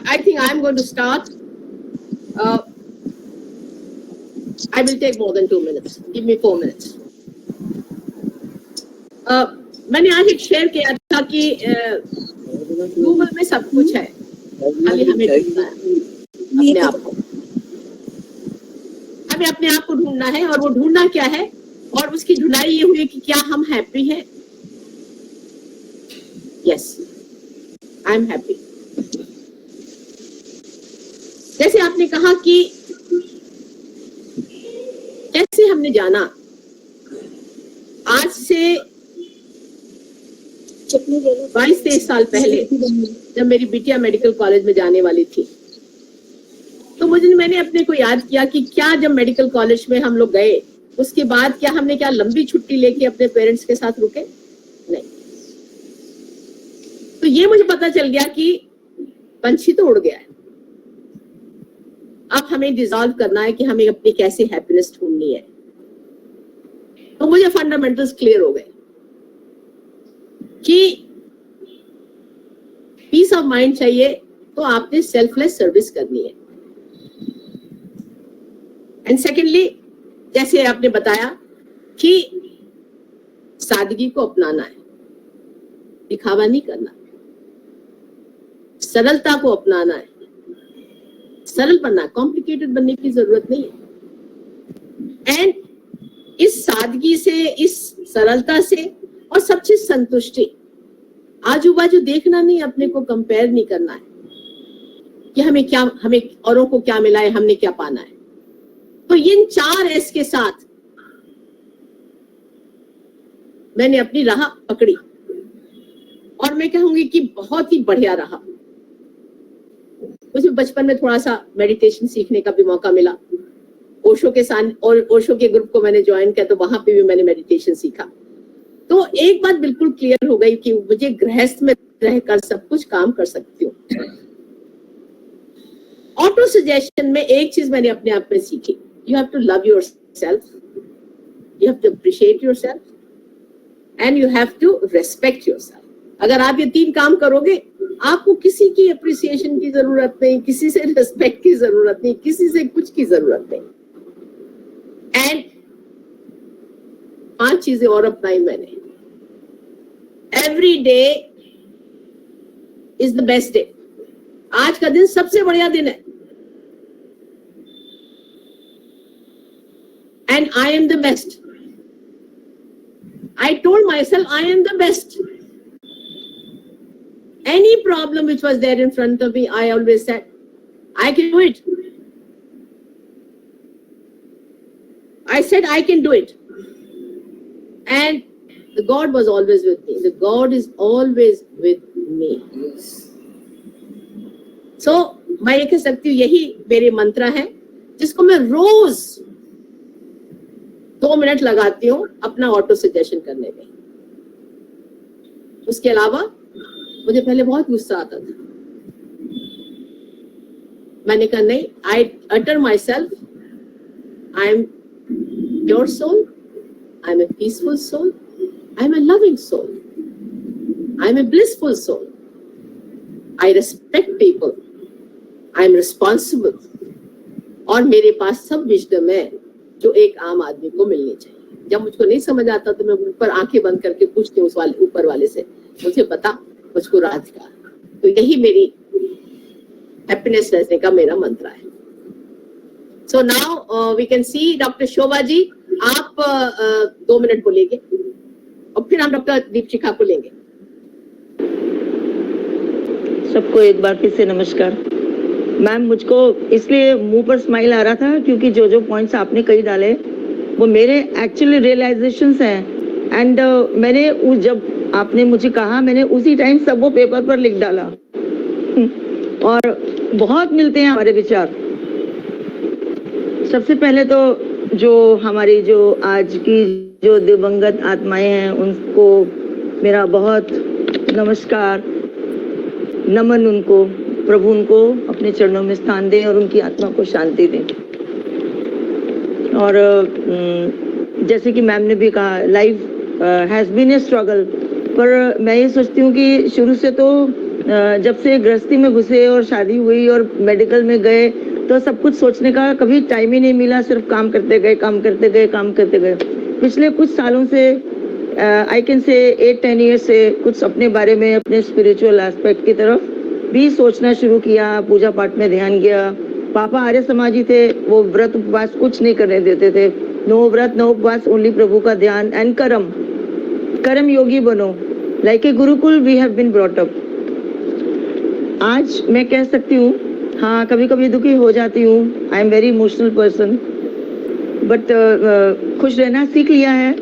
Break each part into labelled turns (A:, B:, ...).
A: I think I'm going to start. I will take more than 2 minutes. Give me 4 minutes. मैंने आज एक share किया था कि गूगल में सब कुछ है, खाली हमें ढूंढना है अपने आप को। हमें अपने आप को ढूंढना है, और वो ढूंढना क्या है, और उसकी ढूंढाई ये हुई कि क्या हम हैप्पी हैं। Yes, I am happy. जैसे आपने कहा कि कैसे हमने जाना, आज से 22-23 साल पहले जब मेरी बिटिया मेडिकल कॉलेज में जाने वाली थी, तो मैंने अपने को याद किया कि क्या जब मेडिकल कॉलेज में हम लोग गए, उसके बाद क्या हमने लंबी छुट्टी लेके अपने पेरेंट्स के साथ रुके? नहीं। तो ये मुझे पता चल गया कि पंछी तो उड़ गया है, अब हमें डिसॉल्व करना है कि हमें अपनी कैसे हैप्पीनेस ढूंढनी है। तो मुझे फंडामेंटल्स क्लियर हो गए कि पीस ऑफ माइंड चाहिए तो आपने सेल्फलेस सर्विस करनी है। एंड सेकेंडली, जैसे आपने बताया कि सादगी को अपनाना है, दिखावा नहीं करना, सरलता को अपनाना है, सरल बनना, कॉम्प्लिकेटेड बनने की जरूरत नहीं है। एंड इस सादगी से, इस सरलता से, और सबसे संतुष्टि, आजू बाजू देखना नहीं, अपने को कंपेयर नहीं करना है कि हमें औरों को क्या मिला है, हमने क्या पाना है। तो इन 4 एस के साथ मैंने अपनी राह पकड़ी, और मैं कहूंगी कि बहुत ही बढ़िया रहा। मुझे बचपन में थोड़ा सा मेडिटेशन सीखने का भी मौका मिला, ओशो के साथ, और ओशो के ग्रुप को मैंने ज्वाइन किया, तो वहां पे भी मैंने मेडिटेशन सीखा। तो एक बात बिल्कुल क्लियर हो गई कि मुझे गृहस्थ में रहकर सब कुछ काम कर सकती हूँ। ऑटो सजेशन में एक चीज मैंने अपने आप में सीखी, you have to love yourself, you have to appreciate yourself, and you have to respect yourself. अगर आप ये 3 काम करोगे, आपको किसी की अप्रिसिएशन की जरूरत नहीं, किसी से रेस्पेक्ट की जरूरत नहीं, किसी से कुछ की जरूरत नहीं। एंड 5 चीजें और अपनाई मैंने। Every day is the best day. आज का दिन सबसे बढ़िया दिन है। And I am the best. I told my self I am the best. Any problem which was there in front of me, I always said, I can do it. I said, I can do it. And the God was always with me. The God is always with me. So, मैं ये कह सकती हूँ, यही मेरे मंत्र है, जिसको मैं रोज 2 मिनट लगाती हूँ अपना ऑटो सजेशन करने में। उसके अलावा मुझे पहले बहुत गुस्सा आता था। मैंने कहा नहीं, I utter myself, I am pure soul, I am a peaceful soul, I am a loving soul, I am a blissful soul, I respect people, I am responsible, और मेरे पास सब विजडम है जो एक आम आदमी को मिलनी चाहिए। जब मुझको नहीं समझ आता तो मैं ऊपर आंखें बंद करके पूछती हूँ उस वाले ऊपर वाले से, मुझे बता, मुझको राज का। तो यही मेरी हैप्पीनेस रहने का मेरा मंत्र है। So now we can see doctor Shobha ji, आप 2 मिनट बोलेंगे, और फिर हम डॉक्टर दीपशिखा को लेंगे।
B: सबको एक बार फिर से नमस्कार। मैम, मुझको इसलिए मुंह पर स्माइल आ रहा था क्योंकि जो पॉइंट्स आपने कही डाले वो मेरे एक्चुअली रियलाइजेशंस हैं। एंड मैंने जब आपने मुझे कहा, मैंने उसी टाइम सब वो पेपर पर लिख डाला। और बहुत मिलते हैं हमारे विचार। सबसे पहले तो जो हमारी जो आज की जो दिवंगत आत्माएं हैं उनको मेरा बहुत नमस्कार, नमन उनको। प्रभु उनको अपने चरणों में स्थान दें और उनकी आत्मा को शांति दें। और जैसे कि मैम ने भी कहा, life has been a struggle, पर मैं ये सोचती हूँ कि शुरू से तो जब से गृहस्थी में घुसे और शादी हुई और मेडिकल में गए तो सब कुछ सोचने का कभी टाइम ही नहीं मिला, सिर्फ काम करते गए, काम करते गए, काम करते गए। पिछले कुछ सालों से आई कैन से 8-10 ईयर्स से कुछ अपने बारे में, अपने स्पिरिचुअल एस्पेक्ट की तरफ भी सोचना शुरू किया, पूजा पाठ में ध्यान गया। पापा आर्य समाजी थे, वो व्रत उपवास कुछ नहीं करने देते थे, नो व्रत नो उपवास, ओनली प्रभु का ध्यान एंड कर्म योगी बनो, like a gurukul we have been brought up. आज मैं कह सकती हूँ, हाँ कभी कभी दुखी हो जाती हूँ, I am very emotional person, but खुश रहना सीख लिया है,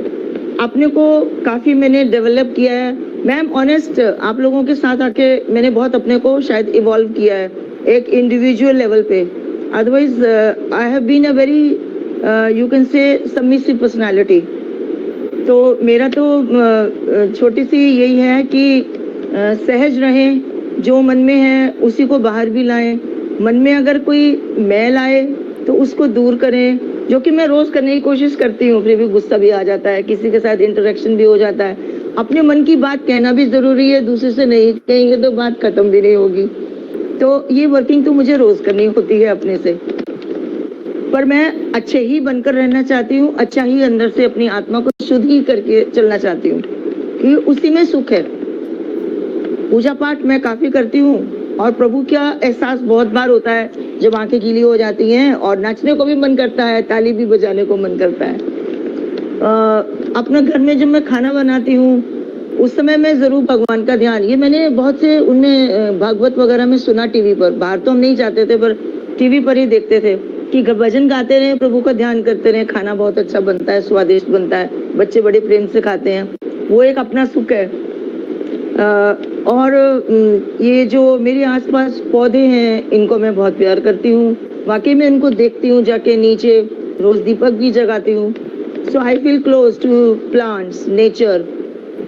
B: अपने को काफी मैंने डेवलप किया है। मैम ऑनेस्ट, आप लोगों के साथ आके मैंने बहुत अपने को शायद इवॉल्व किया है एक इंडिविजुअल लेवल पे। Otherwise I have been a very you can say submissive personality. तो मेरा तो छोटी सी यही है कि सहज रहें, जो मन में है उसी को बाहर भी लाएं। मन में अगर कोई मैल आए तो उसको दूर करें, जो कि मैं रोज करने की कोशिश करती हूँ, फिर भी गुस्सा भी आ जाता है, किसी के साथ इंटरेक्शन भी हो जाता है। अपने मन की बात कहना भी जरूरी है, दूसरे से नहीं कहेंगे तो बात खत्म भी नहीं होगी। तो ये वर्किंग तो मुझे रोज करनी होती है अपने से, पर मैं अच्छे ही बनकर रहना चाहती हूँ, अच्छा ही अंदर से अपनी आत्मा को शुद्ध ही करके चलना चाहती हूँ, क्योंकि उसी में सुख है। पूजा पाठ मैं काफी करती हूँ और प्रभु का एहसास बहुत बार होता है जब आंखें गीली हो जाती हैं और नाचने को भी मन करता है, ताली भी बजाने को मन करता है। अपने घर में जब मैं खाना बनाती हूँ उस समय मैं जरूर भगवान का ध्यान, ये मैंने बहुत से उनमें भागवत वगैरह में सुना टीवी पर, बाहर तो हम नहीं जाते थे पर टीवी पर ही देखते थे कि भजन गाते रहे, प्रभु का ध्यान करते रहे, खाना बहुत अच्छा बनता है, स्वादिष्ट बनता है, बच्चे बड़े प्रेम से खाते हैं, वो एक अपना सुख है। और ये जो मेरे आसपास पौधे हैं इनको मैं बहुत प्यार करती हूँ, वाकई में इनको देखती हूँ जाके नीचे, रोज दीपक भी जगाती हूँ। So I feel close to plants, nature,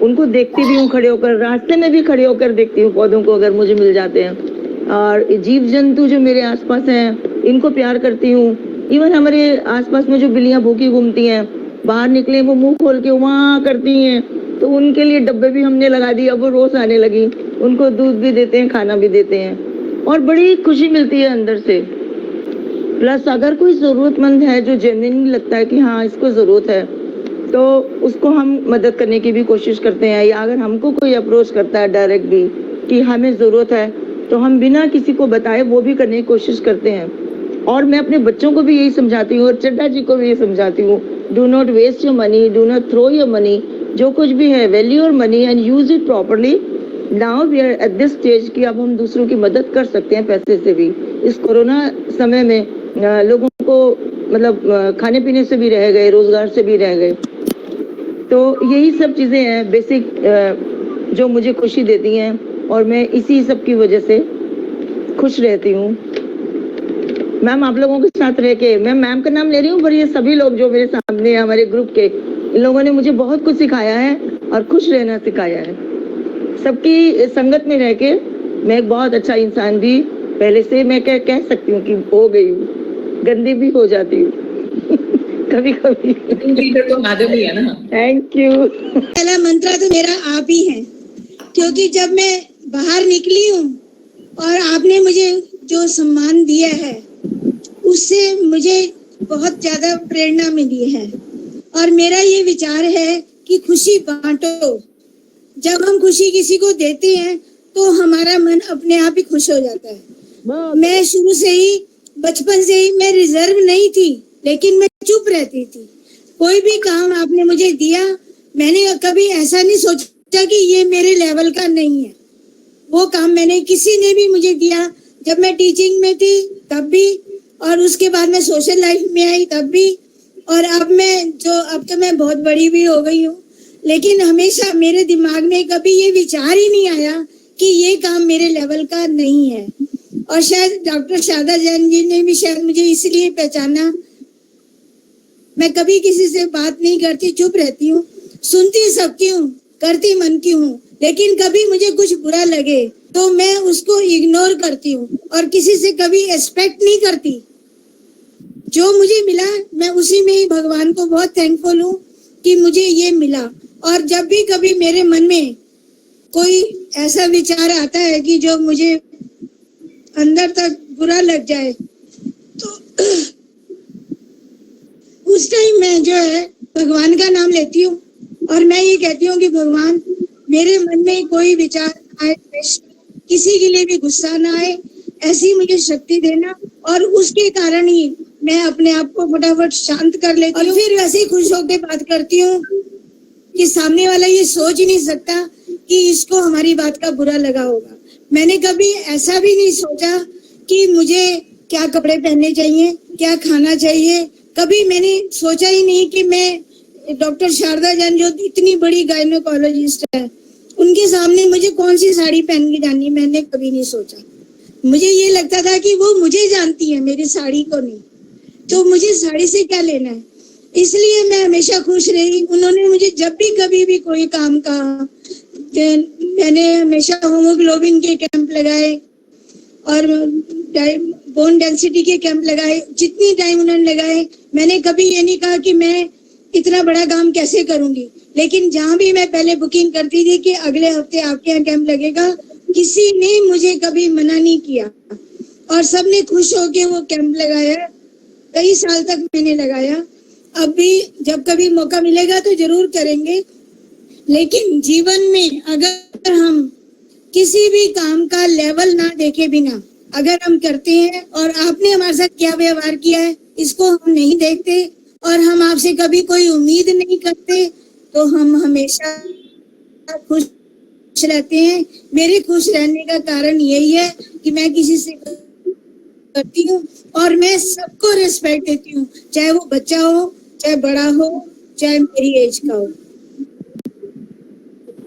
B: उनको देखती भी हूँ खड़े होकर, रास्ते में भी खड़े होकर देखती हूँ पौधों को अगर मुझे मिल जाते हैं। और जीव जंतु जो मेरे आसपास हैं इनको प्यार करती हूँ। इवन हमारे आसपास में जो बिल्लियां भूखी घूमती हैं, बाहर निकले वो मुंह खोल के वहाँ करती हैं, तो उनके लिए डब्बे भी हमने लगा दिए, अब वो रोज आने लगी, उनको दूध भी देते हैं, खाना भी देते हैं और बड़ी खुशी मिलती है अंदर से। प्लस अगर कोई जरूरतमंद है जो जेन्युइनली लगता है कि हाँ इसको जरूरत है, तो उसको हम मदद करने की भी कोशिश करते हैं, या अगर हमको कोई अप्रोच करता है डायरेक्ट भी कि हमें जरूरत है तो हम बिना किसी को बताए वो भी करने की कोशिश करते हैं। और मैं अपने बच्चों को भी यही समझाती हूँ और चड्डा जी को भी यही समझाती हूँ, do not waste your money, do not throw your money, जो कुछ भी है value your money and use it properly. Now we are at this stage कि अब हम दूसरों की मदद कर सकते हैं पैसे से भी। इस कोरोना समय में लोगों को मतलब खाने पीने से भी रह गए, रोजगार से भी रह गए, तो यही सब चीजें हैं बेसिक जो मुझे खुशी देती हैं और मैं इसी सब की वजह से खुश रहती हूँ। मैम आप लोगों के साथ रह के, मैं मैम का नाम ले रही हूँ पर ये सभी लोग जो मेरे सामने हमारे ग्रुप के, इन लोगों ने मुझे बहुत कुछ सिखाया है और खुश रहना सिखाया है। सबकी संगत में रह के मैं एक बहुत अच्छा इंसान भी पहले से मैं कह सकती हूँ कि हो गई हूँ, गंदी भी हो जाती हूँ कभी कभी।
C: तो मैडम ही है ना।
B: Thank you.
D: पहला मंत्र तो मेरा आप ही है, क्योंकि जब मैं बाहर निकली हूँ और आपने मुझे जो सम्मान दिया है उससे मुझे बहुत ज्यादा प्रेरणा मिली है। और मेरा ये विचार है कि खुशी बांटो। जब हम खुशी किसी को देते हैं तो हमारा मन अपने आप ही खुश हो जाता है। मैं शुरू से ही, बचपन से ही मैं रिजर्व नहीं थी, लेकिन मैं चुप रहती थी। कोई भी काम आपने मुझे दिया, मैंने कभी ऐसा नहीं सोचा कि ये मेरे लेवल का नहीं है। वो काम मैंने, किसी ने भी मुझे दिया, जब मैं टीचिंग में थी तब भी, और उसके बाद मैं सोशल लाइफ में आई तब भी, और अब तो मैं बहुत बड़ी भी हो गई हूँ, लेकिन हमेशा मेरे दिमाग में कभी ये विचार ही नहीं आया कि ये काम मेरे लेवल का नहीं है। और शायद डॉक्टर शारदा जैन जी ने भी शायद मुझे इसलिए पहचाना। मैं कभी किसी से बात नहीं करती, चुप रहती हूँ, सुनती सबकी हूँ, करती मन की हूँ, लेकिन कभी मुझे कुछ बुरा लगे तो मैं उसको इग्नोर करती हूँ और किसी से कभी एक्सपेक्ट नहीं करती। जो मुझे मिला मैं उसी में ही भगवान को बहुत थैंकफुल हूँ कि मुझे ये मिला। और जब भी कभी मेरे मन में कोई ऐसा विचार आता है कि जो मुझे अंदर तक बुरा लग जाए, तो उस टाइम मैं जो है भगवान का नाम लेती हूँ और मैं ये कहती हूँ कि भगवान, मेरे मन में कोई विचार आए, किसी के लिए भी गुस्सा ना आए, ऐसी मुझे शक्ति देना। और उसके कारण ही मैं अपने आप को फटाफट शांत कर लेती हूँ, फिर वैसे ही खुश होकर बात करती हूँ कि सामने वाला ये सोच ही नहीं सकता कि इसको हमारी बात का बुरा लगा होगा। मैंने कभी ऐसा भी नहीं सोचा कि मुझे क्या कपड़े पहनने चाहिए, क्या खाना चाहिए। कभी मैंने सोचा ही नहीं कि मैं डॉक्टर शारदा जान जो इतनी बड़ी गायनोकोलॉजिस्ट है, उनके सामने मुझे कौन सी साड़ी पहन के जानी, मैंने कभी नहीं सोचा। मुझे ये लगता था कि वो मुझे जानती है, मेरी साड़ी को नहीं, तो मुझे साड़ी से क्या लेना है। इसलिए मैं हमेशा खुश रही। उन्होंने मुझे जब भी कभी भी कोई काम कहा, मैंने हमेशा होमोग्लोबिन के कैंप लगाए और बोन डेंसिटी के कैंप लगाए। जितनी टाइम उन्होंने लगाए, मैंने कभी ये नहीं कहा कि मैं इतना बड़ा काम कैसे करूंगी। लेकिन जहाँ भी मैं पहले बुकिंग करती थी कि अगले हफ्ते आपके यहाँ कैंप लगेगा, किसी ने मुझे कभी मना नहीं किया और सबने खुश होके वो कैंप लगाया। कई साल तक मैंने लगाया। अब भी जब कभी मौका मिलेगा तो जरूर करेंगे। लेकिन जीवन में अगर हम किसी भी काम का लेवल ना देखे बिना अगर हम करते हैं और आपने हमारे साथ क्या व्यवहार किया है इसको हम नहीं देखते और हम आपसे कभी कोई उम्मीद नहीं करते, तो हम हमेशा खुश रहते हैं। मेरे खुश रहने का कारण यही है कि मैं किसी से करती हूँ और मैं सबको रिस्पेक्ट देती हूँ, चाहे वो बच्चा हो, चाहे बड़ा हो, चाहे मेरी एज का हो।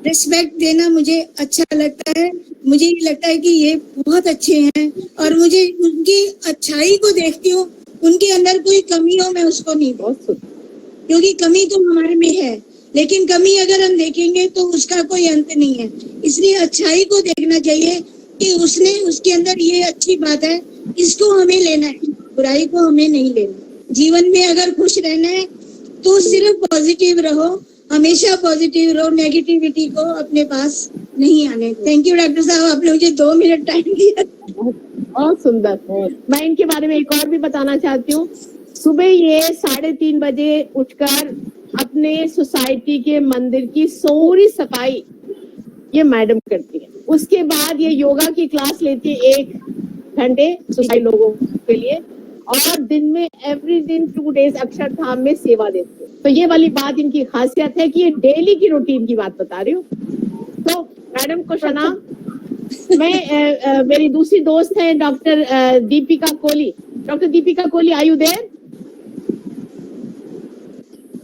D: रिस्पेक्ट देना मुझे अच्छा लगता है। मुझे ये लगता है कि ये बहुत अच्छे हैं और मुझे उनकी अच्छाई को देखती हूँ। उनके अंदर कोई कमी हो मैं उसको नहीं बोलती, क्योंकि कमी तो हमारे में है, लेकिन कमी अगर हम देखेंगे तो उसका कोई अंत नहीं है। इसलिए अच्छाई को देखना चाहिए कि उसके अंदर ये अच्छी बात है, इसको हमें लेना है, बुराई को हमें नहीं लेना। जीवन में अगर खुश रहना है तो सिर्फ पॉजिटिव रहो, हमेशा पॉजिटिव रहो, नेगेटिविटी को अपने पास नहीं आने। थैंक यू डॉक्टर साहब, आपने मुझे 2 मिनट टाइम दिया।
A: बहुत सुंदर। मैं इनके बारे में एक और भी बताना चाहती हूँ। सुबह ये 3:30 बजे उठकर अपने सोसाइटी के मंदिर की सारी सफाई ये मैडम करती है। उसके बाद ये योगा की क्लास लेती है 1 घंटे सोसाइटी लोगों के लिए, और दिन में एवरी दिन 2 डेज अक्षरधाम में सेवा देती है। तो ये वाली बात इनकी खासियत है कि ये डेली की रूटीन की बात बता रही हूँ। तो मैडम को प्रणाम। मैं मेरी दूसरी दोस्त है doctor Deepika Kohli. Doctor Deepika Kohli, are you there?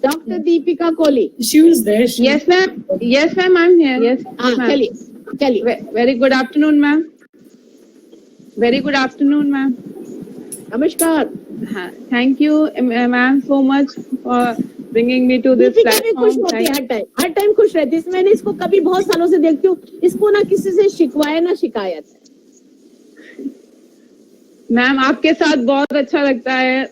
A: Doctor Deepika Kohli.
C: She was there.
E: Yes, ma'am. Yes, ma'am. I'm here. Yes.
A: हाँ,
E: ma'am.
A: चलिए।
E: Very good afternoon, ma'am. Very good afternoon, ma'am.
A: नमस्कार।
E: Thank you, ma'am, so much for bringing me to this
A: Deepika भी खुश
E: platform.
A: होती है, हर time खुश रहती है। मैंने इसको कभी बहुत सालों से देखती हूँ, इसको ना किसी से शिकवा है ना शिकायत है।
E: मैम, आपके साथ बहुत अच्छा लगता है।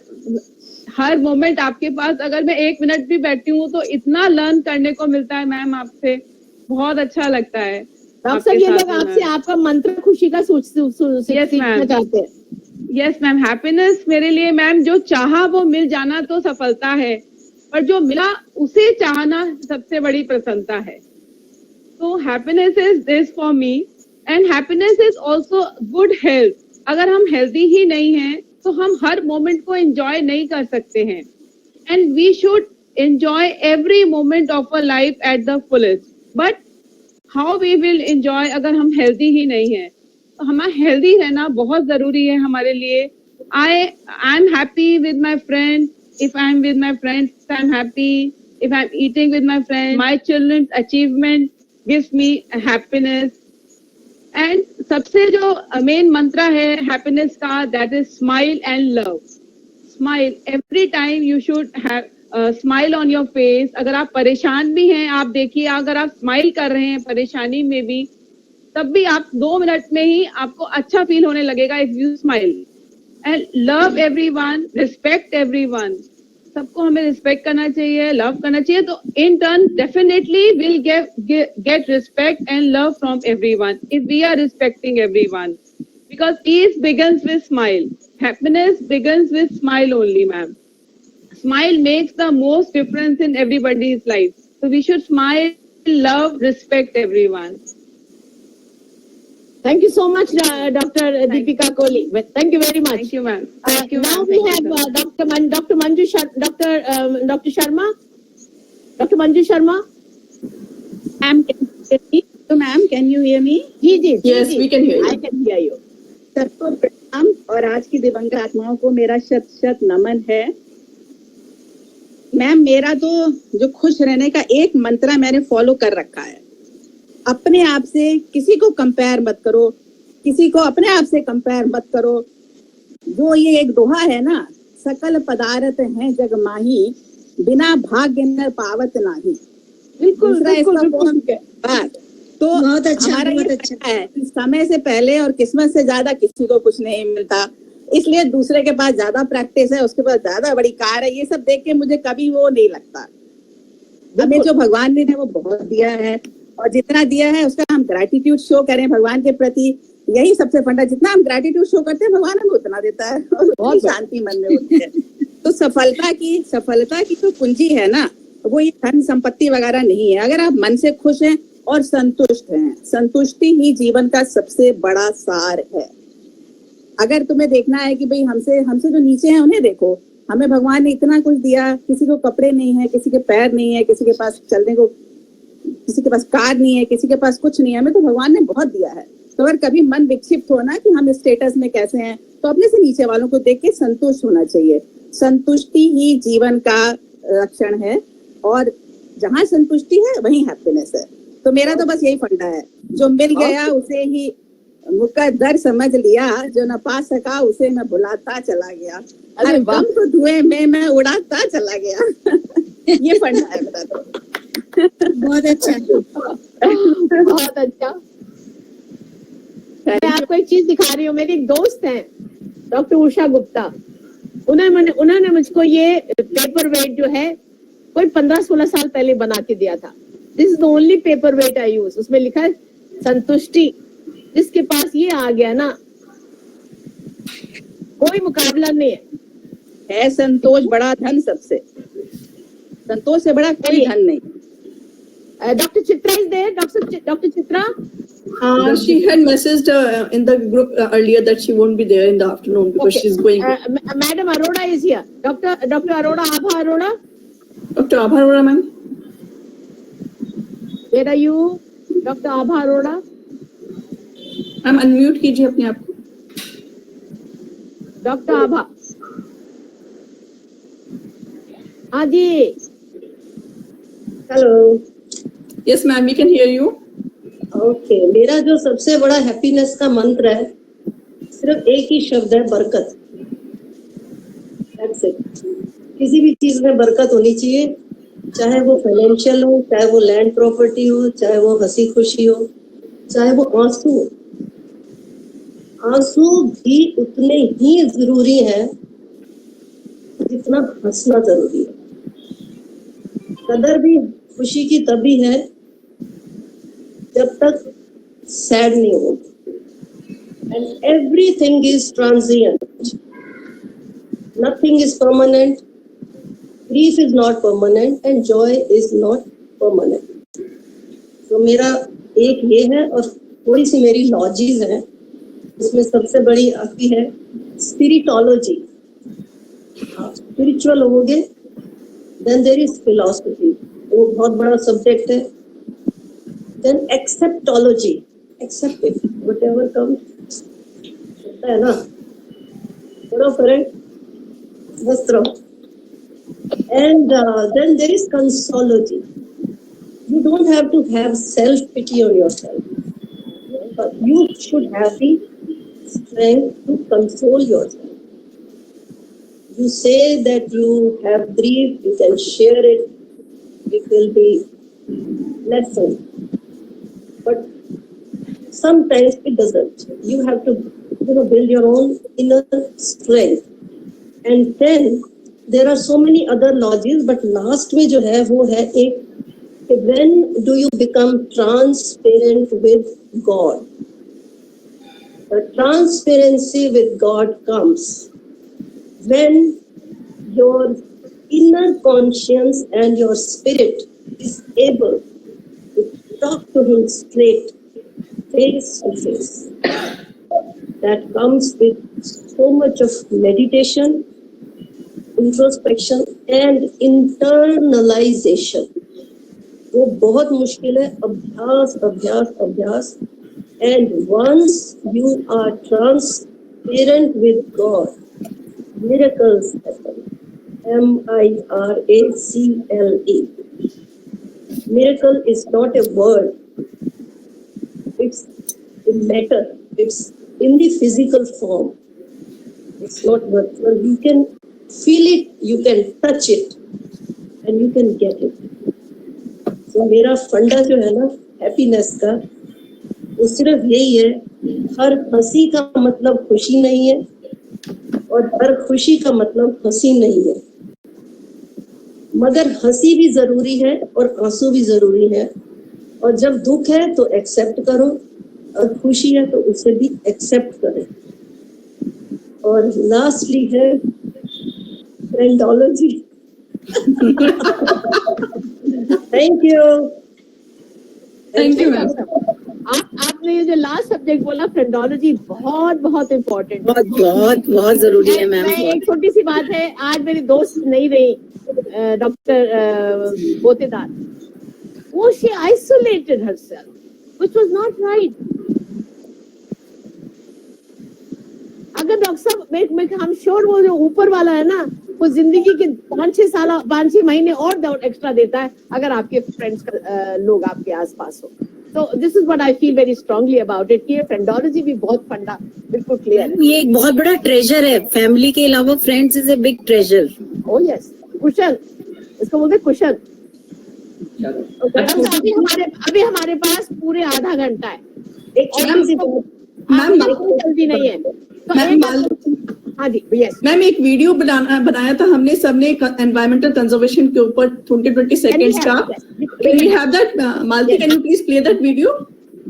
E: हर मोमेंट आपके पास, अगर मैं 1 मिनट भी बैठती हूँ तो इतना लर्न करने को मिलता है मैम आपसे, बहुत अच्छा लगता है।
A: डॉक्टर साहब, ये लोग आपसे आपका मंत्र खुशी का सीखना चाहते हैं।
E: यस मैम, हैप्पीनेस मेरे लिए मैम जो चाहा वो मिल जाना तो सफलता है, पर जो मिला उसे चाहना सबसे बड़ी प्रसन्नता है। तो happiness is this for me, and happiness is also good health. अगर हम हेल्दी ही नहीं हैं तो हम हर मोमेंट को एंजॉय नहीं कर सकते हैं, and we should enjoy every moment of a life at the fullest. But how we will enjoy अगर हम हेल्दी ही नहीं है? तो हमारा हेल्दी रहना बहुत जरूरी है हमारे लिए। I am happy with my friend. If I am with my friends I am happy. If I am eating with my friend, my childrens achievement gives me happiness. And सबसे जो मेन मंत्र है happiness का, that is smile and love. Smile every time, you should have smile on your face. अगर आप परेशान भी हैं, आप देखिए, अगर आप स्माइल कर रहे हैं परेशानी में भी, तब भी आप 2 मिनट में ही आपको अच्छा फील होने लगेगा if you smile. And love everyone, respect everyone, सबको हमें रिस्पेक्ट करना चाहिए, लव करना चाहिए, तो in turn definitely will get respect and love from everyone if we are respecting everyone, because peace begins with smile, happiness begins with smile only ma'am. Smile makes the most difference in everybody's life. So we should smile, love, respect everyone.
A: Thank you so much, Dr. Deepika Kohli. Thank you very much.
E: Thank you, ma'am. Thank you,
A: Now
E: ma'am.
A: we
E: Thank you,
A: have
E: sir.
A: Dr. Manju Sharma. Dr. Manju Sharma.
F: Ma'am, can you hear me?
A: जी.
C: Yes, we can hear you.
A: I can hear you.
F: सबको प्रणाम और आज की दिवंगत आत्माओं को मेरा शत शत नमन है. मैम, मेरा तो जो खुश रहने का एक मंत्र मैंने फॉलो कर रखा है. अपने आप से किसी को कंपेयर मत करो, किसी को अपने आप से कंपेयर मत करो. जो ये एक दोहा है ना, सकल पदार्थ हैं जग माही, बिना भाग्य न पावत नाही.
A: बिल्कुल
F: दूसरा
A: बिल्कुल
F: इसका
A: बिल्कुल.
F: बात तो
D: बहुत अच्छा,
F: हमारा
D: बहुत
F: ये
D: अच्छा.
F: कहना है कि समय से पहले और किस्मत से ज्यादा किसी को कुछ नहीं मिलता. इसलिए दूसरे के पास ज्यादा प्रैक्टिस है, उसके पास ज्यादा बड़ी कार है, ये सब देख के मुझे कभी वो नहीं लगता. हमें जो भगवान ने वो बहुत दिया है और जितना दिया है उसका हम ग्रैटिट्यूड शो करें भगवान के प्रति. यही सबसे फंडा, जितना हम ग्रैटिट्यूड शो करते हैं भगवान हमें उतना देता है और बहुत शांति मन में होती है. तो सफलता की जो कुंजी है ना, वो ये धन संपत्ति वगैरह नहीं है. अगर आप मन से खुश हैं और संतुष्ट हैं, संतुष्टि ही जीवन का सबसे बड़ा सार है. अगर तुम्हें देखना है कि भाई हमसे जो नीचे हैं उन्हें देखो, हमें भगवान ने इतना कुछ दिया. किसी को कपड़े नहीं है, किसी के पैर नहीं है, किसी के पास चलने को, किसी के पास कार नहीं है, किसी के पास कुछ नहीं है. हमें तो भगवान ने बहुत दिया है. तो अगर कभी मन विक्षिप्त हो ना कि हम स्टेटस में कैसे हैं, तो अपने से नीचे वालों को देख के संतुष्ट होना चाहिए. संतुष्टि ही जीवन का लक्षण है और जहाँ संतुष्टि है वहीं हैप्पीनेस है. तो मेरा तो बस यही फंडा है, जो मिल गया उसे ही मुकद्दर समझ लिया, जो न पा सका उसे मैं भुलाता चला गया.
A: अरे
F: हर
A: वाह.
F: गम को धुएं में मैं उड़ाता चला गया. ये फंडा है मेरा तो.
D: बहुत अच्छा.
A: बहुत अच्छा. मैं आपको एक चीज दिखा रही हूँ. मेरी एक दोस्त है डॉक्टर उषा गुप्ता. उन्होंने मुझको ये पेपर वेट जो है कोई 15-16 साल पहले बना के दिया था. This is the only paper weight I use. उसमें लिखा है संतुष्टि. जिसके पास ये आ गया ना, कोई मुकाबला नहीं है.
F: संतोष बड़ा धन सबसे. संतोष से बड़ा कोई धन नहीं.
A: Dr. Chitra is there. Dr. Chitra.
C: She had messaged in the group earlier that she won't be there in the afternoon because
A: Okay.
C: she's going.
A: Madam Arora is here. Dr. Arora, Abha Arora.
C: Dr. Abha Arora, ma'am.
A: Where are you, Dr. Abha Arora?
C: Ma'am, unmute कीजिए अपने आप को.
A: Dr. Abha. हाँ जी.
G: Hello.
C: Yes, ma'am, we can hear you.
G: ओके, मेरा जो सबसे बड़ा हैप्पीनेस का मंत्र है सिर्फ एक ही शब्द है, बरकत. That's it. किसी भी चीज में बरकत होनी चाहिए, चाहे वो फाइनेंशियल हो, चाहे वो लैंड प्रॉपर्टी हो, चाहे वो हंसी खुशी हो, चाहे वो आंसू हो. आंसू भी उतने ही जरूरी है जितना हंसना जरूरी है. कदर भी खुशी की तभी है जब तक सैड नहीं हो. And everything is transient, nothing is permanent. Grief is not permanent and Joy is not permanent. तो मेरा एक ये है और थोड़ी सी मेरी लॉजीज है. इसमें सबसे बड़ी आती है स्पिरिटोलॉजी. आप स्पिरिचुअल होगे, देन देयर इज फिलॉसफी, वो बहुत बड़ा सब्जेक्ट है. Then acceptology, accept it whatever comes. होता है ना, थोड़ा फर्क बस रहो. And then there is consology. You don't have to have self-pity on yourself, but you should have the strength to console yourself. You say that you have grief, you can share it, it will be lessened. But sometimes it doesn't. You have to, build your own inner strength, and then there are so many other lodges, but last में जो है वो है एक, when do you become transparent with God? The transparency with God comes when your inner conscience and your spirit is able to talk to Him straight, face to face. That comes with so much of meditation, introspection and internalization. वो बहुत मुश्किल है, अभ्यास अभ्यास अभ्यास. And once you are transparent with God, miracles happen. MIRACLE. Miracle is not a word. It's a matter. It's in the physical form. It's not virtual. You can feel it, you can touch it, and you can get it. So मेरा फंडा जो है ना happiness का, वो सिर्फ यही है, हर हंसी का मतलब खुशी नहीं है और हर खुशी का मतलब हंसी नहीं है, मगर हंसी भी जरूरी है और आंसू भी जरूरी है. और जब दुख है तो एक्सेप्ट करो और खुशी है तो उसे भी एक्सेप्ट करो. और लास्टली है friendology. Thank you.
C: Thank you, ma'am.
A: आपने ये जो लास्ट सब्जेक्ट बोला फ्रेंडोलॉजी, बहुत बहुत इम्पोर्टेंट,
H: बहुत बहुत बहुत जरूरी है मैम.
A: एक छोटी सी बात है, आज मेरी दोस्त नहीं रही डॉक्टर बोतेदार, वो she isolated herself, which was not right. अगर डॉक्टर साहब मैं I'm sure वो जो ऊपर वाला है ना, वो जिंदगी के 5-6 महीने और एक्स्ट्रा देता है अगर आपके फ्रेंड्स लोग आपके आसपास हो. तो this is what I feel very strongly about it, कि फ्रेंडोलॉजी भी बहुत फंडा बिल्कुल क्लियर है.
H: ये एक बहुत बड़ा ट्रेजर है, फैमिली के अलावा friends is a big treasure.
A: Oh yes, कुशल, इसको बोलते कुशल. अभी हमारे पास पूरे आधा घंटा है,
C: मैम
A: जल्दी नहीं है तो हाँ जी. यस
C: मैम, एक वीडियो बनाया था हमने सबने एनवायरमेंटल कंजर्वेशन के ऊपर 20 सेकंड्स का. Can we have that? Malti, can you please play that video?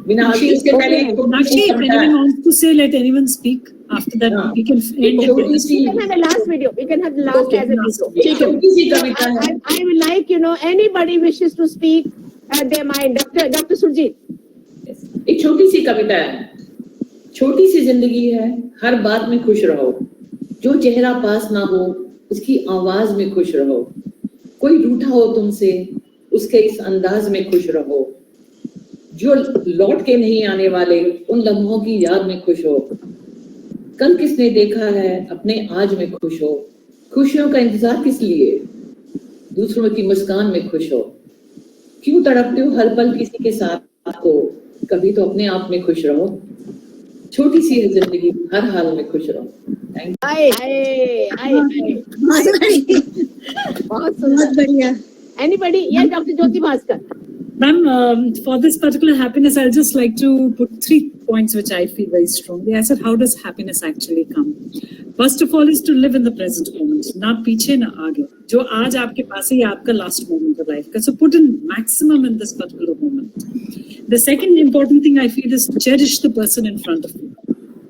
I: Meenakshi, उसके पहले
J: Meenakshi, if anyone wants to say, let anyone speak. After that, we can end it.
A: We can have the last video. We can have the last as a video.
I: छोटी सी कविता है.
A: I will like, anybody wishes to speak at their mind. Dr. Surjit.
I: एक छोटी सी कविता है. छोटी सी जिंदगी है, हर बात में खुश रहो. जो चेहरा पास ना हो उसकी आवाज में खुश रहो. कोई रूठा हो तुमसे उसके इस अंदाज में खुश रहो. जो लौट के नहीं आने वाले उन लम्हों की याद में खुश हो. कल किसने देखा है अपने आज में खुश हो. खुशियों का इंतजार किस लिए, दूसरों की मुस्कान में खुश हो. क्यों तड़पते हो हर पल किसी के साथ को, कभी तो अपने आप में खुश रहो. छोटी सी है जिंदगी, हर हाल में खुश रहो. थैंक
A: बहुत बढ़िया. Anybody? Yes, Dr. Jyoti Bhaskar.
J: Ma'am, for this particular happiness, I'll just like to put 3 points which I feel very strongly. I said, how does happiness actually come? First of all is to live in the present moment. ना पीछे ना आगे. जो आज आपके पास है ये आपका last moment of life. So put in maximum in this particular moment. The second important thing I feel is cherish the person in front of you.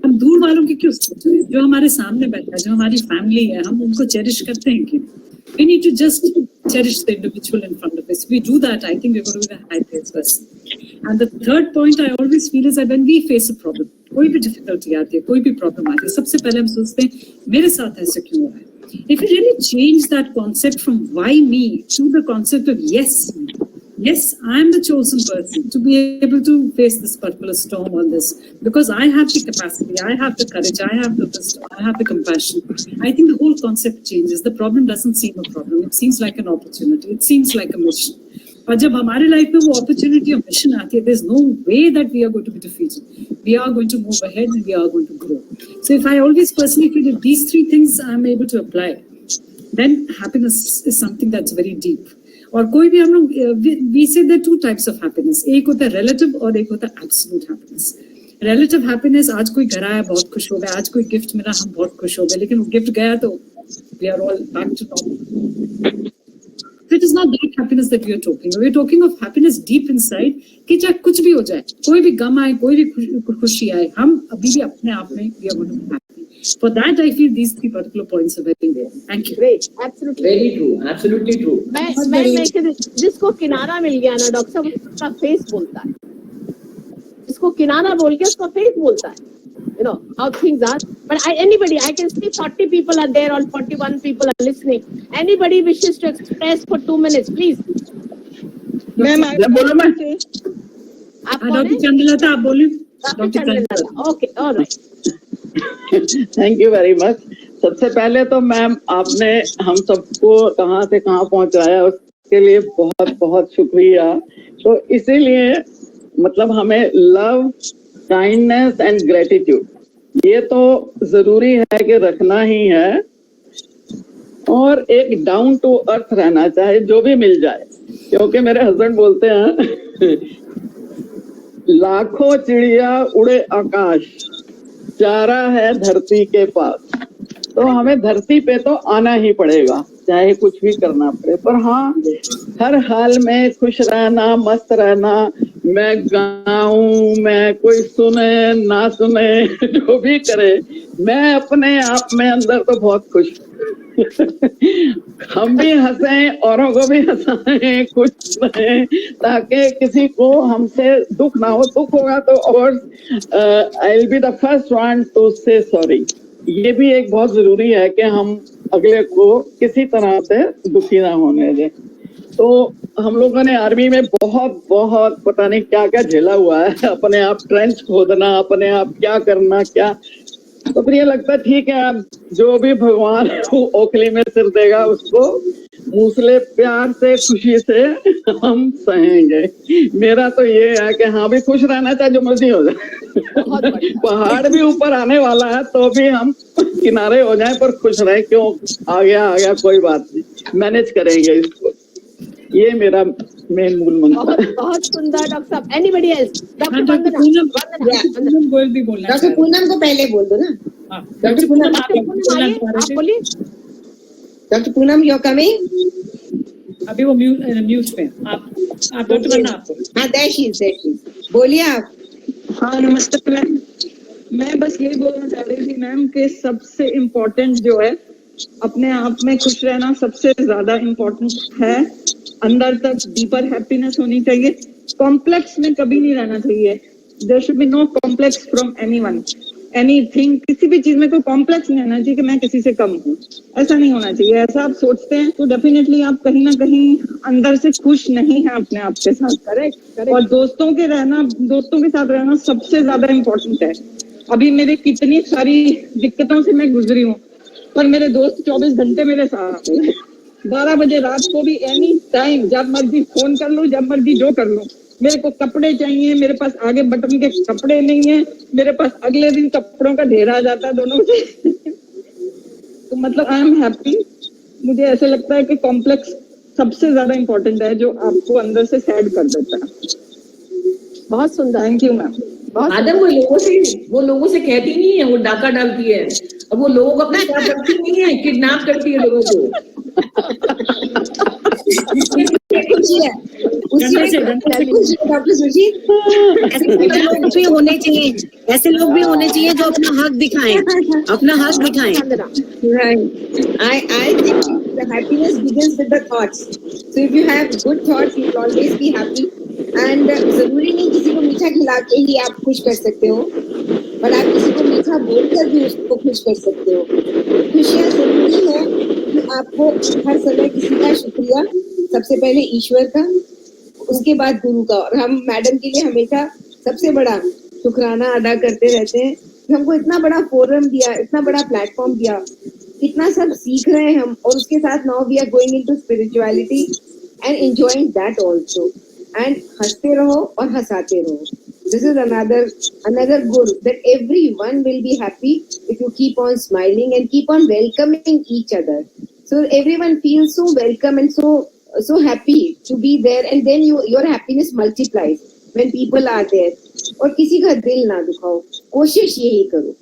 J: हम दूर वालों की क्यों सोच रहे हैं? जो हमारे सामने बैठा है, जो हमारी फैमिली है, हम उनको चेरिश करते हैं क्यों? We need to just cherish the individual in front of us. If we do that, I think we're going to be the happiest person. And the third point I always feel is that when we face a problem, कोई भी difficulty आती है, कोई भी problem आती है, सबसे पहले हम सोचते हैं मेरे साथ ऐसे क्यों हो रहा है? If you really change that concept from why me to the concept of yes, I am the chosen person to be able to face this particular storm or this, because I have the capacity, I have the courage, I have the wisdom, I have the compassion. I think the whole concept changes. The problem doesn't seem a problem. It seems like an opportunity. It seems like a mission. और जब हमारे life में वो opportunity और mission आती है, there's no way that we are going to be defeated. We are going to move ahead and we are going to grow. So if I always personally feel that these 3 things I'm able to apply, then happiness is something that's very deep. और कोई भी हम लोग we say there are 2 types of happiness. एक होता है relative और एक होता है absolute happiness. Relative happiness, आज कोई घर आया बहुत खुश हो गया, आज कोई गिफ्ट मिला हम बहुत खुश हो गए, लेकिन वो गिफ्ट गया तो we are all back to normal. So it is not that happiness that we are talking. We are talking of happiness deep inside. कि चाहे कुछ भी हो जाए, कोई भी गम आए, कोई भी खुशी आए, हम अभी भी अपने आप में we are going to be happy. For that, I feel these three particular points are very important. Thank you.
A: Great, absolutely.
I: Very true, absolutely true.
A: मैं जिसको किनारा मिल गया ना डॉक्टर साहब, उसका फेस बोलता है. जिसको किनारा बोल गया उसका फेस बोलता है. You know how things are. But I can see 40 people are there, or 41 people are listening. Anybody wishes to express for 2 minutes, please.
B: Ma'am बोलो मैं
A: आप
J: डॉक्टर चंद्रलता आप बोलिए.
A: Doctor Chandralata. Okay, all right.
K: Thank you very much. सबसे पहले तो ma'am आपने हम सबको कहाँ से कहाँ पहुँचाया, उसके लिए बहुत बहुत शुक्रिया. तो इसीलिए मतलब हमें लव, काइंडनेस एंड ग्रेटिट्यूड ये तो जरूरी है कि रखना ही है, और एक डाउन टू अर्थ रहना चाहिए जो भी मिल जाए. क्योंकि मेरे हस्बैंड बोलते हैं लाखों चिड़िया उड़े आकाश, चारा है धरती के पास. तो हमें धरती पे तो आना ही पड़ेगा, चाहे कुछ भी करना पड़े. पर हाँ, हर हाल में खुश रहना, मस्त रहना, मैं गाऊं, मैं कोई सुने ना सुने, जो भी करे, मैं अपने आप में अंदर तो बहुत खुश. हम भी हंसें, औरों को भी हंसाएं, खुश रहें, ताकि किसी को हमसे दुख ना हो. दुख होगा तो और I will be the first one two से सॉरी. ये भी एक बहुत जरूरी है कि हम अगले को किसी तरह से दुखी ना होने दें. तो हम लोगों ने आर्मी में बहुत बहुत पता नहीं क्या क्या झेला हुआ है. अपने आप ट्रेंच खोदना, अपने आप क्या करना क्या. तो फिर ये लगता है ठीक है, जो भी भगवान ओखली में सिर देगा उसको मूसले प्यार से खुशी से हम सहेंगे. मेरा तो ये है कि हाँ भी खुश रहना चाहे जो मर्जी हो जाए. पहाड़ भी ऊपर आने वाला है तो भी हम किनारे हो जाएं पर खुश रहें. क्यों आ गया कोई बात नहीं, मैनेज करेंगे इसको. ये मेरा मेन मूल मंत्र है.
A: बहुत सुंदर डॉक्टर साहब. Anybody else?
J: Doctor Poonam Goyal भी बोलना.
D: डॉक्टर पूनम को पहले बोल दो ना.
J: डॉक्टर पूनम
A: आप बोलिए.
D: Doctor Poonam you are coming.
J: अभी वो म्यूट पे. आप डॉक्टर बनना आपको.
D: हाँ, दैट बोलिए आप.
B: हाँ नमस्ते मैम. मैं बस ये बोलना चाह रही थी मैम कि सबसे इम्पोर्टेंट जो है अपने आप में खुश रहना सबसे ज्यादा इम्पोर्टेंट है. अंदर तक डीपर हैप्पीनेस होनी चाहिए. कॉम्प्लेक्स में कभी नहीं रहना चाहिए. There should be no complex from anyone, anything. किसी भी चीज में कोई कॉम्प्लेक्स नहीं रहना चाहिए कि मैं किसी से कम हूँ. ऐसा नहीं होना चाहिए. ऐसा आप सोचते हैं तो डेफिनेटली आप कहीं ना कहीं अंदर से खुश नहीं है अपने आप के साथ. करेक्ट. और दोस्तों के साथ रहना सबसे ज्यादा इम्पोर्टेंट है. अभी मेरे कितनी सारी दिक्कतों से मैं गुजरी हूँ, पर मेरे दोस्त 24 घंटे मेरे साथ हैं. 12 बजे रात को भी एनी टाइम, जब मर्जी फोन कर लो, जब मर्जी जो कर लो. मेरे को कपड़े चाहिए, मेरे पास आगे बटन के कपड़े नहीं है, मेरे पास अगले दिन कपड़ों का ढेर आ जाता है दोनों से. तो मतलब आई एम हैप्पी. मुझे ऐसे लगता है कि कॉम्प्लेक्स सबसे ज्यादा इम्पोर्टेंट है, जो आपको अंदर से सैड कर देता है.
A: बहुत सुंदर.
B: Thank you ma'am.
I: आदम वो लोगों से कहती नहीं है, वो डाका डालती है. अब वो लोगों को अपने साथ रखती नहीं है, किडनैप करती है लोगों को.
D: डॉक्टर सुजीत,
H: ऐसे लोग भी होने चाहिए. ऐसे लोग भी होने चाहिए जो अपना हक दिखाएं. अपना हक दिखाएं.
D: right. I think the happiness begins with the thoughts. So if you have good thoughts, you will always be happy. And जरूरी नहीं किसी को मीठा खिला के ही आप खुश कर सकते हो, पर आप किसी को मीठा बोलकर भी उसको खुश कर सकते हो. खुशियाँ जरूरी है कि आपको हर समय किसी का शुक्रिया, सबसे पहले ईश्वर का, उसके बाद गुरु का. और हम मैडम के लिए हमेशा सबसे बड़ा शुक्राना अदा करते रहते हैं कि हमको इतना बड़ा फोरम दिया, इतना बड़ा प्लेटफॉर्म दिया, इतना सब सीख रहे हैं हम. और उसके साथ now we are going into spirituality and enjoying that also. And हंसते रहो और हंसाते रहो. This is another good, that everyone will be happy if you keep on smiling and keep on welcoming each other. So everyone feels so welcome and so happy to be there, and then your happiness multiplies when people are there. और किसी का दिल ना दुखाओ, कोशिश यही करो.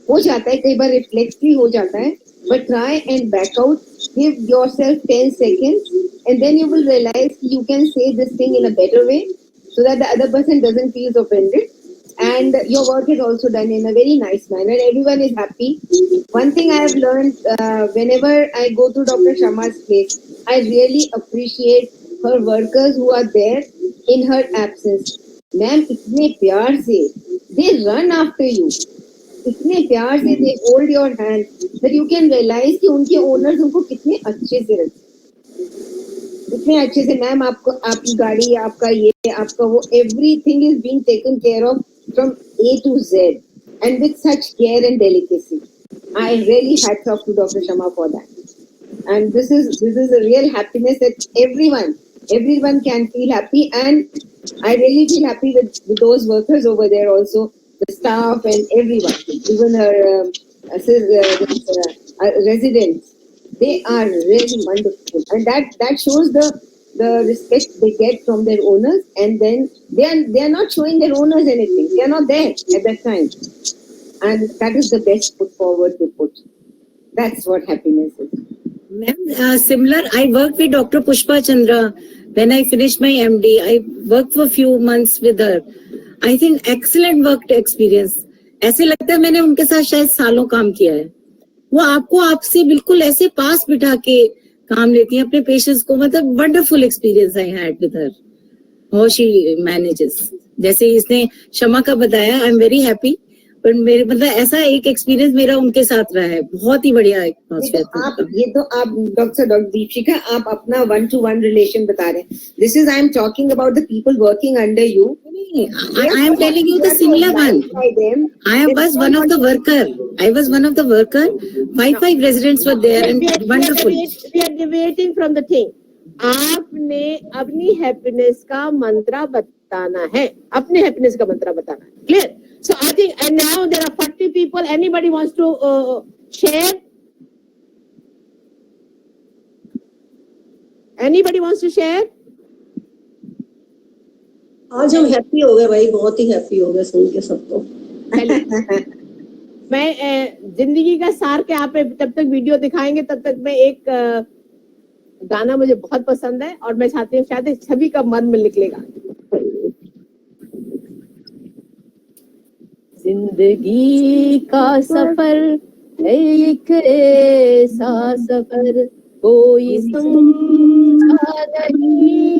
D: हो जाता है कई बार, रिफ्लेक्सली हो जाता है,
L: but try and back out. Give yourself 10 seconds, and then you will realize you can say this thing in a better way, so that the other person doesn't feel offended. And your work is also done in a very nice manner. Everyone is happy. One thing I have learned, whenever I go to Dr. Sharma's place, I really appreciate her workers who are there in her absence. Ma'am, itne pyar se, they run after you. इतने प्यार से they hold your hand that you can realize कि उनके owners उनको कितने अच्छे से रखते, इतने अच्छे से. मैम आपको आपकी गाड़ी, आपका ये, आपका वो, everything is being taken care of from A to Z and with such care and delicacy. I really hats off to Dr. Sharma for that. And this is a real happiness that everyone can feel happy, and I really feel happy with those workers over there also. The staff and everyone, even her residents, they are really wonderful, and that shows the respect they get from their owners. And then they are not showing their owners anything. They are not there at that time, and that is the best foot forward they put. That's what happiness is.
H: Ma'am, similar, I worked with Dr. Pushpa Chandra when I finished my MD. I worked for a few months with her. I think excellent work experience. ऐसे लगता है मैंने उनके साथ शायद सालों काम किया है. वो आपको आपसे बिल्कुल ऐसे पास बिठा के काम लेती हैं अपने पेशेंट्स को. मतलब wonderful experience I had with her. How she manages. जैसे इसने शमा का बताया, आई एम वेरी हैप्पी. पर मेरे मतलब ऐसा एक एक्सपीरियंस मेरा उनके साथ रहा है. बहुत ही बढ़िया एटमॉस्फेयर.
L: ये तो आप डॉक्टर दीपिका, आप अपना 1-to-1 रिलेशन बता रहे हैं. This is, I am talking about the people working under you.
H: I am telling you the similar one. I was one of the worker. 5 residents were there and wonderful.
A: We are deviating from the thing. आपने अपनी happiness का मंत्र बताना है. अपने happiness का मंत्र बताना है. Clear? So I think, and now there are 40 people. Anybody wants to share? Anybody wants to share?
G: आज हम हैप्पी हो गए भाई, बहुत ही हैप्पी हो गए सुन के सबको.
A: मैं जिंदगी का सार के आप जब तक वीडियो दिखाएंगे तब तक मैं एक गाना मुझे बहुत पसंद है और मैं चाहती हूँ शायद सभी का मन में निकलेगा. जिंदगी का सफर एक ऐसा सफर कोई समझा नहीं,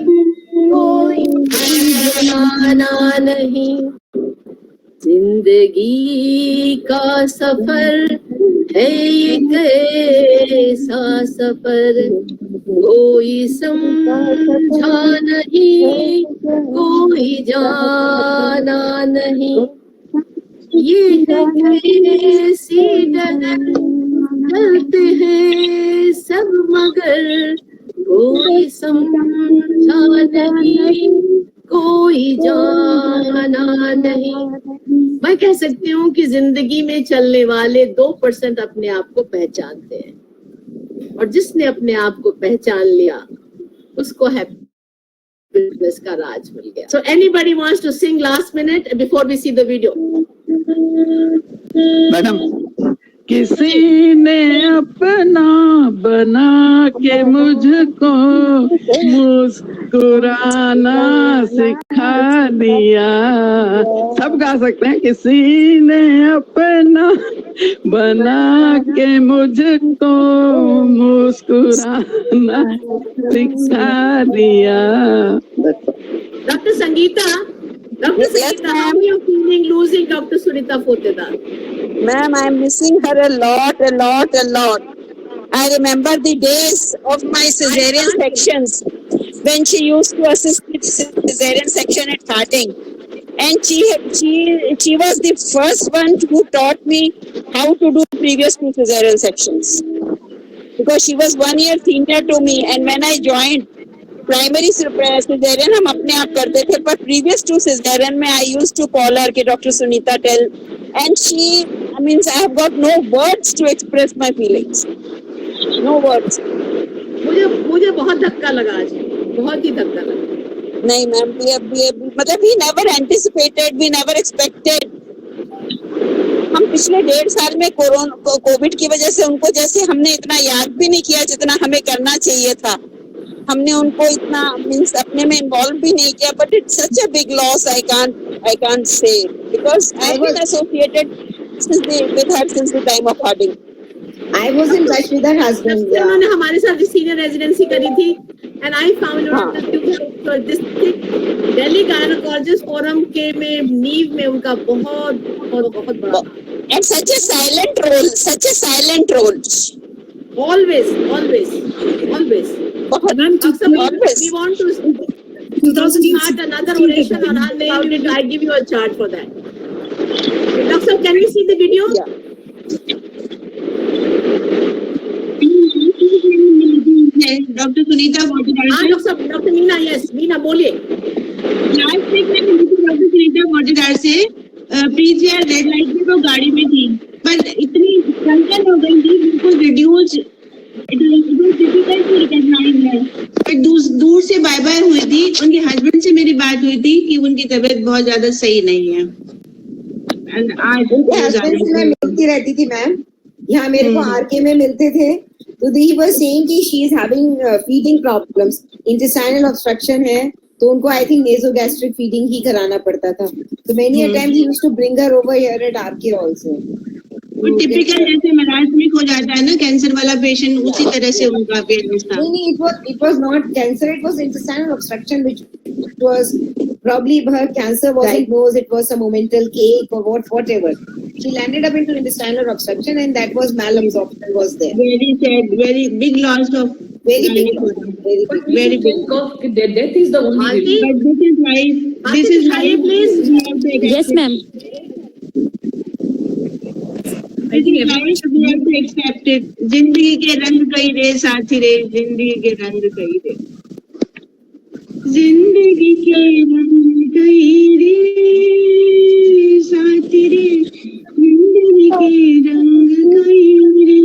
A: कोई जाना नहीं. जिंदगी का सफर है एक ऐसा सफर कोई समझा नहीं, कोई जाना नहीं. ये है कैसी डगर करते हैं सब मगर कोई समझा नहीं, कोई जाना नहीं. मैं कह सकती हूँ कि जिंदगी में चलने वाले 2% अपने आप को पहचानते हैं और जिसने अपने आप को पहचान लिया उसको हैप्पीनेस का राज मिल गया. So anybody wants to sing last minute before we see the video?
K: Madam, किसी ने अपना बना के मुझको मुस्कुराना सिखा दिया. सब गा सकते हैं. किसी ने अपना बना के मुझको मुस्कुराना सिखा दिया.
A: Dr. Sangeeta, how are you feeling losing Dr. Sunita Fotedar?
F: Ma'am, I am missing her a lot. I remember the days of my cesarean sections when she used to assist with cesarean section at Harding, and she was the first one who taught me how to do previous 2 cesarean sections, because she was 1 year senior to me. And when I joined primary caesarean हम अपने आप करते थे, पर previous 2 caesarean में I used to call her के doctor Sunita टेल, and she, I means I have got no words to express my feelings, no words.
A: मुझे बहुत धक्का लगा आज, बहुत ही धक्का लगा.
F: नहीं मैम, मतलब we never anticipated, we never expected हम पिछले 1.5 साल में कोविड की वजह से उनको जैसे हमने इतना याद भी नहीं किया जितना हमें करना चाहिए था। हमने उनको इतना मीन्स अपने में इन्वॉल्व भी नहीं किया, but it's such a big loss. I can't say because I have been associated with her since the time of Harding.
L: I was in touch with her husband.
A: जब से उन्होंने हमारे साथ सीनियर रेजिडेंसी करी थी, and I found this Delhi gynaecologist forum के में नींव में उनका बहुत बड़ा
F: And such a silent role.
A: always.
J: Ma'am,
A: We want to start another oration on her name. I give you a chart for that. Doctor, can we see the video?
F: Yeah.
D: Doctor Sunita
A: doctor Meena, yes Meena बोलिए।
D: Last week में doctor Sunita मोटेदार से please यार red light में तो गाड़ी में थी, पर इतनी कंसर्न हो गई थी, बिल्कुल रिड्यूस डिफिकल्ट टू रिकॉग्नाइज है। पर दूर से बाय बाय हुई थी। उनके हस्बैंड से मेरी बात हुई थी कि उनकी तबीयत बहुत ज्यादा सही नहीं है।
L: उनके हस्बैंड से मैं मिलती रहती थी मैम, यहाँ मेरे को आरके में मिलते थे, तो he was saying कि she is having feeding problems, intestinal obstruction है, तो उनको I think nasogastric feeding ही कराना पड़ता था। So many a times he used to bring her over here at RK also.
D: वो टिपिकल जैसे मरासमिक हो जाता है ना कैंसर वाला पेशेंट, उसी तरह से उनका पेशेंट था।
L: नहीं, it was not cancer, it was intestinal obstruction, which was probably her cancer wasn't diagnosed, it was a momental cake or whatever. She landed up into intestinal obstruction, and that was malabsorption was there.
D: Very sad, very big loss of
L: Very big.
I: Death is the only
A: Auntie?
D: But this is life. This is life.
A: Please.
H: Yes, ma'am.
J: I think
D: Life we have to accept it. जिंदगी के रंग कई रे साथी रे, जिंदगी के रंग कई रे, जिंदगी के रंग कई रे साथी रे, जिंदगी के रंग कई रे,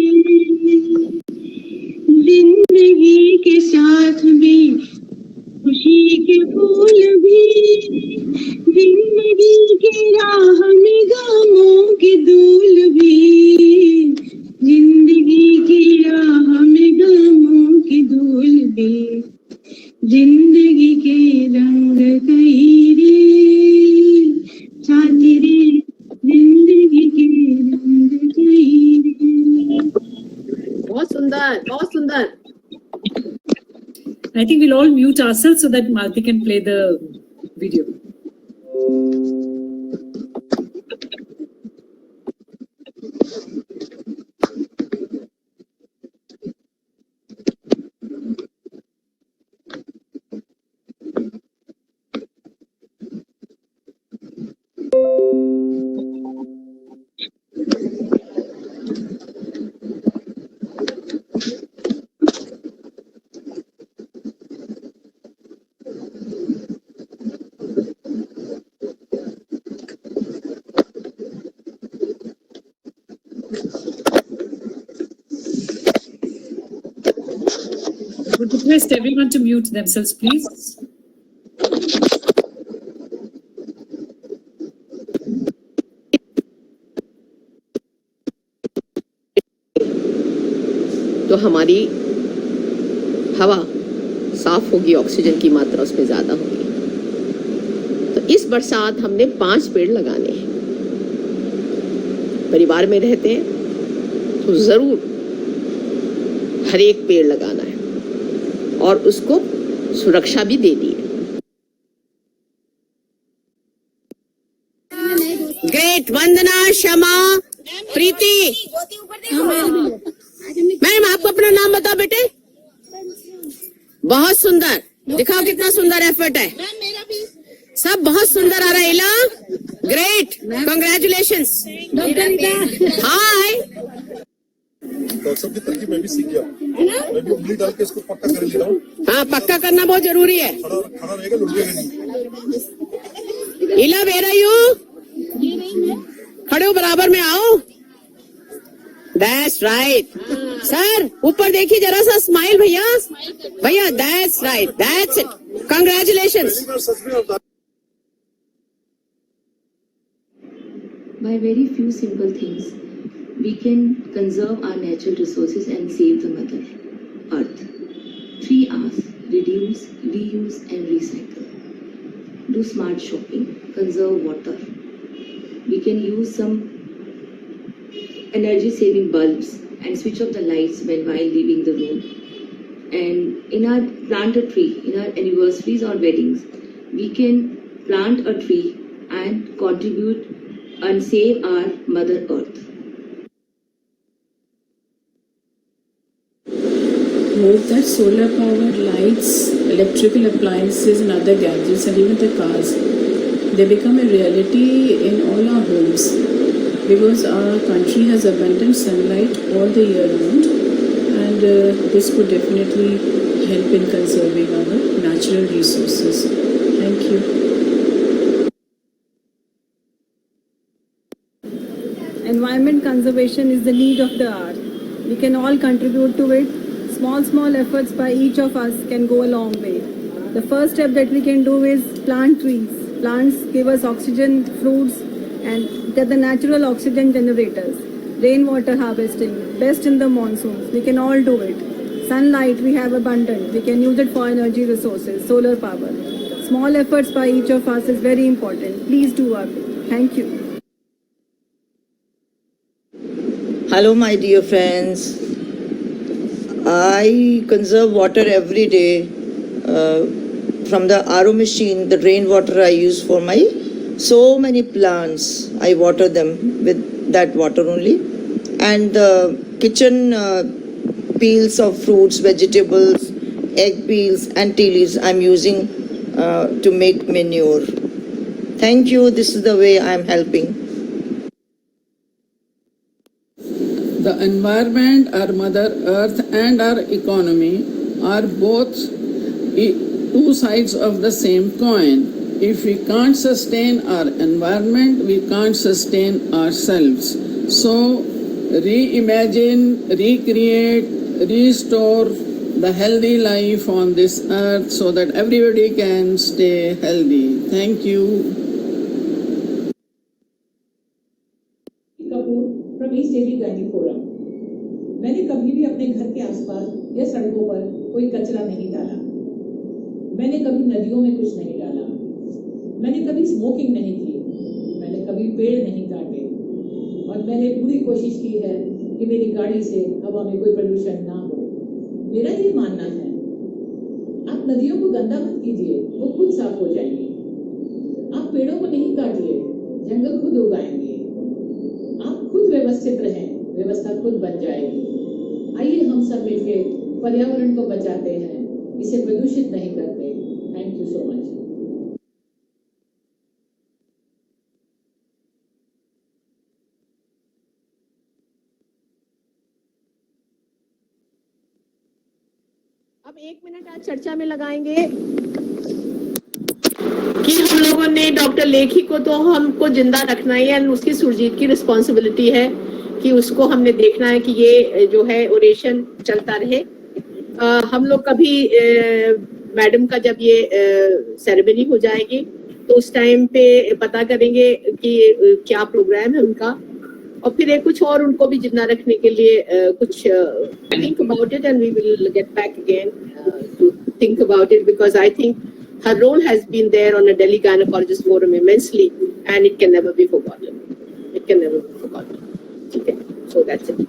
D: जिंदगी के साथ भी खुशी के फूल भी, जिंदगी के राह में गमों के धूल भी, जिंदगी की राह में गमों की धूल भी, जिंदगी के रंग कई रे साथी रे, जिंदगी के रंग कई रे।
A: बहुत सुंदर।
J: I think we'll all mute ourselves so that Malti can play the video. Would request everyone to mute themselves, please.
A: तो हमारी हवा साफ होगी, ऑक्सीजन की मात्रा उसमें ज्यादा होगी। तो इस बरसात हमने 5 पेड़ लगाने हैं। परिवार में रहते हैं तो जरूर हर एक पेड़ लगाना है और उसको सुरक्षा भी देनी है। ग्रेट, वंदना, क्षमा, प्रीति। मैम आपको अपना नाम बताओ बेटे। बहुत सुंदर, दिखाओ कितना सुंदर एफर्ट है। सब बहुत सुंदर आ रहा है। इला, ग्रेट, कांग्रेचुलेशंस। हाय।
M: डॉक्टर साहब की तरकीब मैं भी सीख गया, मैं भी उंगली डाल के इसको पक्का कर ले रहा हूँ।
A: हाँ, पक्का करना बहुत जरूरी है।
M: खड़ा रहेगा, लुढ़केगा नहीं।
A: इला, वेर आर यू? खड़े हो, बराबर में आओ। That's right. सर ऊपर देखिए जरा सा, स्माइल भैया, भैया, that's right, that's it, congratulations.
N: By very few simple things, we can conserve our natural resources and save the Mother Earth. 3 R's: reduce, reuse and recycle. Do smart shopping, conserve water. We can use some energy saving bulbs and switch off the lights while leaving the room. And in our plant a tree, in our anniversaries or weddings, we can plant a tree and contribute and save our Mother Earth.
O: Hope that solar powered lights, electrical appliances and other gadgets and even the cars, they become a reality in all our homes, because our country has abundant sunlight all the year round, and this could definitely help in conserving our natural resources. Thank you.
P: Environment conservation is the need of the hour. We can all contribute to it. Small efforts by each of us can go a long way. The first step that we can do is plant trees. Plants give us oxygen, fruits, and they're the natural oxygen generators. Rainwater harvesting, best in the monsoons. We can all do it. Sunlight we have abundant. We can use it for energy resources, solar power. Small efforts by each of us is very important. Please do our bit. Thank you.
B: Hello, my dear friends. I conserve water every day from the RO machine, the rainwater I use for my so many plants. I water them with that water only. And the kitchen peels of fruits, vegetables, egg peels and tea leaves I'm using to make manure. Thank you. This is the way I'm helping.
K: The environment, our Mother Earth and our economy are both two sides of the same coin. If we can't sustain our environment, we can't sustain ourselves. So reimagine, recreate, restore the healthy life on this earth so that everybody can stay healthy. Thank you.
I: from East Delhi Gandhi Forum. मैंने कभी भी अपने घर के आसपास या सड़कों पर कोई कचरा नहीं डाला। मैंने कभी नदियों में कुछ नहीं डाला। मैंने कभी स्मोकिंग नहीं की। मैंने कभी पेड़ नहीं काटे। और मैंने पूरी कोशिश की है कि मेरी गाड़ी से हवा में कोई प्रदूषण ना हो। मेरा ये मानना है, आप नदियों को गंदा मत कीजिए, वो खुद साफ हो जाएंगी। आप पेड़ों को नहीं काटिए, जंगल खुद उगाएंगे। आप खुद व्यवस्थित रहें, व्यवस्था खुद बन जाएगी। आइए हम सब मिलकर पर्यावरण को बचाते हैं, इसे प्रदूषित नहीं करते। Thank you so much.
A: अब 1 मिनट आज चर्चा में लगाएंगे कि हम लोगों ने डॉक्टर लेखी को तो हमको जिंदा रखना ही है, उसकी सुरजीत की रिस्पॉन्सिबिलिटी है कि उसको हमने देखना है कि ये जो है ओरेशन चलता रहे। हम लोग कभी मैडम का जब ये सेरेमनी हो जाएगी तो उस टाइम पे पता करेंगे कि क्या प्रोग्राम है उनका, और फिर एक कुछ और उनको भी जिंदा रखने के लिए कुछ think about it and we will get back again to think about it, because I think her role has been there on a Delhi Gynecologist Forum immensely and it can never be forgotten. It can never be forgotten. Okay, so that's it.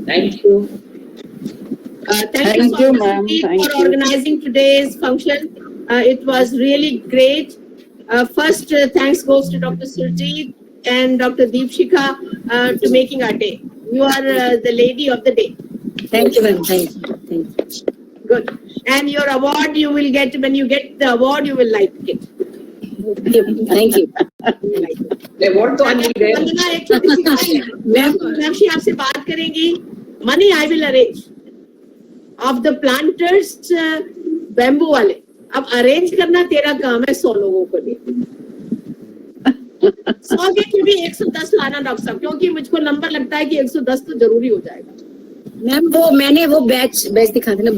I: Thank you.
A: Thank you, ma'am. For organizing today's function. It was really great. First, thanks goes to Dr. Surjeet and Dr. Deepshika to making our day. You are the lady of the day.
H: Thank you, ma'am. Thank you. Thank you.
A: Good. And your award you will get, when you get the award, you will like it.
H: Thank you.
I: Award तो नहीं गए।
A: वंदना एक छोटी सी बात है। Ma'am she आपसे बात करेंगी। Money I will arrange of the planters bamboo वाले। अब अरेंज करना तेरा काम है 100 लोगों को लिए। 100 के लिए भी 110 लाना डॉक्टर साहब, क्योंकि मुझको नंबर लगता है कि 110 तो जरूरी हो जाएगा।
H: मैम वो मैंने वो बैच दिखा था ना।